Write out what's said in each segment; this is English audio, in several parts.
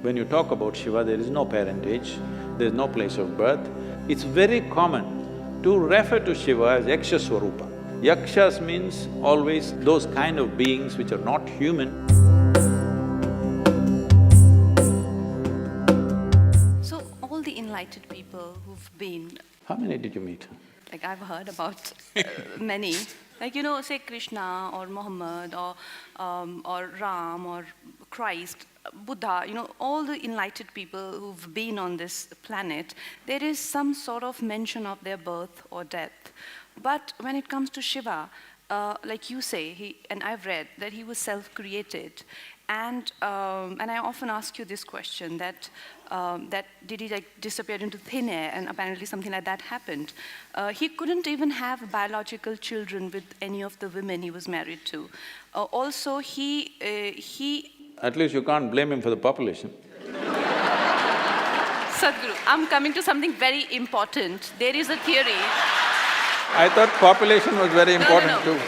When you talk about Shiva, there is no parentage, there is no place of birth. It's very common to refer to Shiva as Yaksha Swarupa. Yakshas means always those kind of beings which are not human. So, all the enlightened people who've been… How many did you meet? Like, I've heard about many. Like, say Krishna or Muhammad or Ram or Christ, Buddha, all the enlightened people who've been on this planet, there is some sort of mention of their birth or death. But when it comes to Shiva, like you say, and I've read that he was self-created, and I often ask you this question, that did he like disappear into thin air, and apparently something like that happened. He couldn't even have biological children with any of the women he was married to. Also, he… At least you can't blame him for the population. Sadhguru, I'm coming to something very important. There is a theory… I thought population was very important too.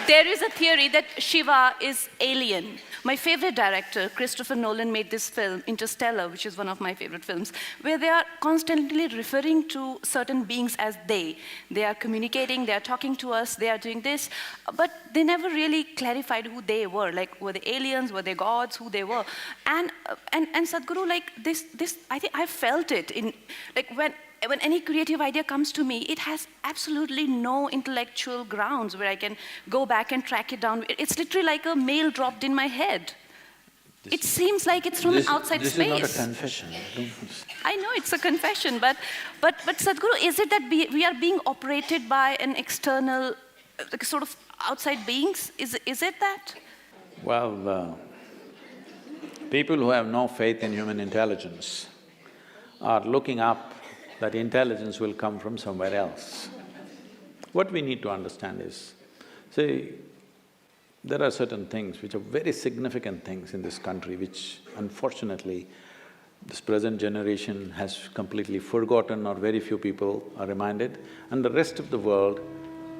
There is a theory that Shiva is alien. My favorite director, Christopher Nolan, made this film, Interstellar, which is one of my favorite films, where they are constantly referring to certain beings as they. They are communicating, they are talking to us, they are doing this, but they never really clarified who they were. Like, were they aliens, were they gods, who they were? And Sadhguru, like this, I think I felt it in, like when any creative idea comes to me, it has absolutely no intellectual grounds where I can go back and track it down. It's literally like a mail dropped in my head. It seems like it's from an outside space. This is not a confession. I know it's a confession, but Sadhguru, is it that we are being operated by an external, like sort of outside beings? Is it that? Well, people who have no faith in human intelligence are looking up that intelligence will come from somewhere else. What we need to understand is, see, there are certain things which are very significant things in this country which unfortunately this present generation has completely forgotten, or very few people are reminded, and the rest of the world,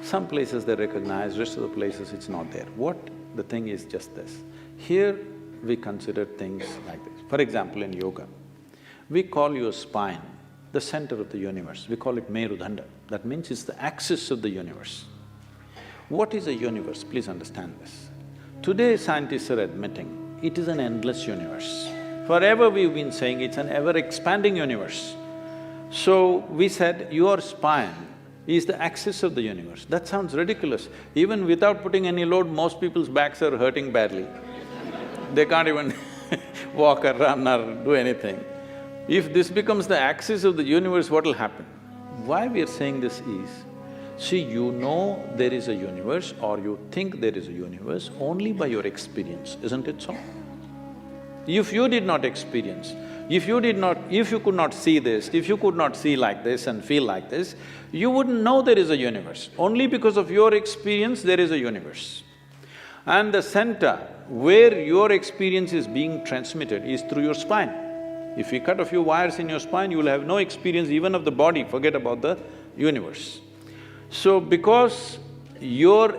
some places they recognize, rest of the places it's not there. What the thing is just this, here we consider things like this. For example, in yoga, we call your spine the center of the universe. We call it Merudanda. That means it's the axis of the universe. What is a universe? Please understand this. Today scientists are admitting it is an endless universe. Forever we've been saying it's an ever-expanding universe. So we said your spine is the axis of the universe. That sounds ridiculous. Even without putting any load, most people's backs are hurting badly. They can't even walk or run or do anything. If this becomes the axis of the universe, what will happen? Why we are saying this is, see, you know there is a universe or you think there is a universe only by your experience, isn't it so? If you did not experience, if you could not see this, if you could not see like this and feel like this, you wouldn't know there is a universe. Only because of your experience there is a universe. And the center where your experience is being transmitted is through your spine. If you cut a few wires in your spine, you will have no experience even of the body, forget about the universe. So because your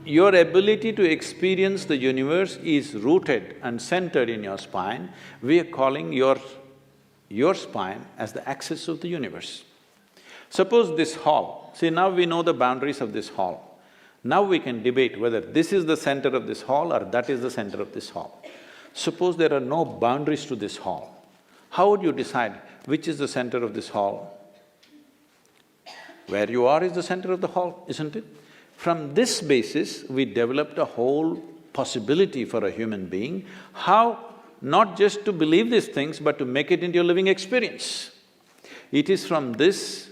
ability to experience the universe is rooted and centered in your spine, we are calling your spine as the axis of the universe. Suppose this hall, see now we know the boundaries of this hall. Now we can debate whether this is the center of this hall or that is the center of this hall. Suppose there are no boundaries to this hall. How would you decide which is the center of this hall? Where you are is the center of the hall, isn't it? From this basis, we developed a whole possibility for a human being, how not just to believe these things, but to make it into a living experience. It is from this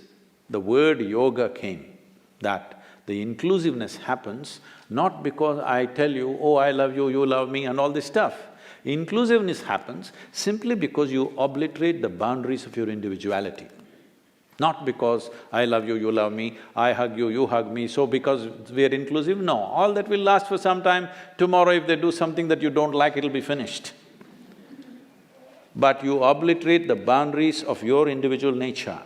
the word yoga came, that the inclusiveness happens not because I tell you, oh, I love you, you love me and all this stuff. Inclusiveness happens simply because you obliterate the boundaries of your individuality. Not because I love you, you love me, I hug you, you hug me, so because we are inclusive, no. All that will last for some time. Tomorrow if they do something that you don't like, it'll be finished. But you obliterate the boundaries of your individual nature,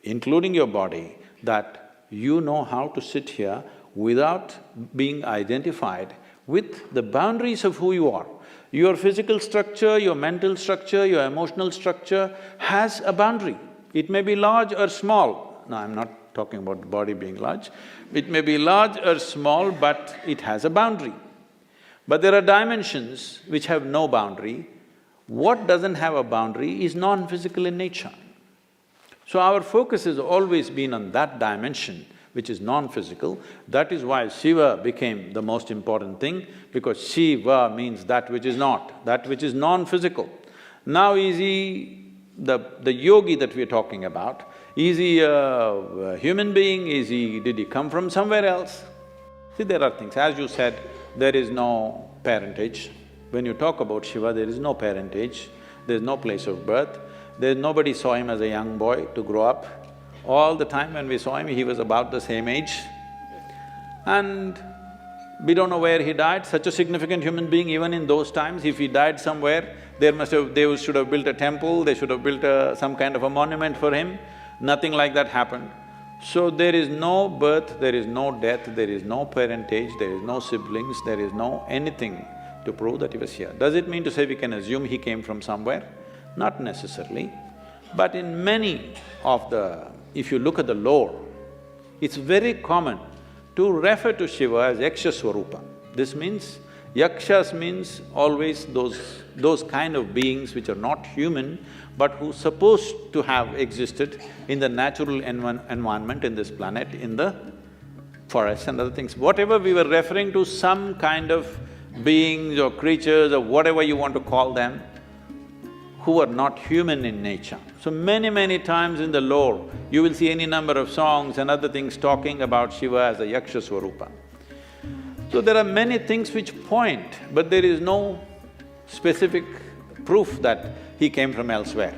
including your body, that you know how to sit here without being identified with the boundaries of who you are. Your physical structure, your mental structure, your emotional structure has a boundary. It may be large or small. No, I'm not talking about the body being large. It may be large or small, but it has a boundary. But there are dimensions which have no boundary. What doesn't have a boundary is non-physical in nature. So our focus has always been on that dimension, which is non-physical. That is why Shiva became the most important thing, because Shiva means that which is not, that which is non-physical. Now is he the yogi that we're talking about, is he a human being, did he come from somewhere else? See, there are things, as you said, there is no parentage. When you talk about Shiva, there is no parentage, there is no place of birth, nobody saw him as a young boy to grow up. All the time when we saw him, he was about the same age. And we don't know where he died, such a significant human being. Even in those times, if he died somewhere, they should have built a temple, they should have built some kind of a monument for him. Nothing like that happened. So there is no birth, there is no death, there is no parentage, there is no siblings, there is no anything to prove that he was here. Does it mean to say we can assume he came from somewhere? Not necessarily. But in many of the… if you look at the lore, it's very common to refer to Shiva as Yaksha Swarupa. This means, Yakshas means always those kind of beings which are not human, but who supposed to have existed in the natural environment in this planet, in the forests and other things. Whatever we were referring to, some kind of beings or creatures or whatever you want to call them, who are not human in nature. So many times in the lore, you will see any number of songs and other things talking about Shiva as a Yaksha Swarupa. So there are many things which point, but there is no specific proof that he came from elsewhere.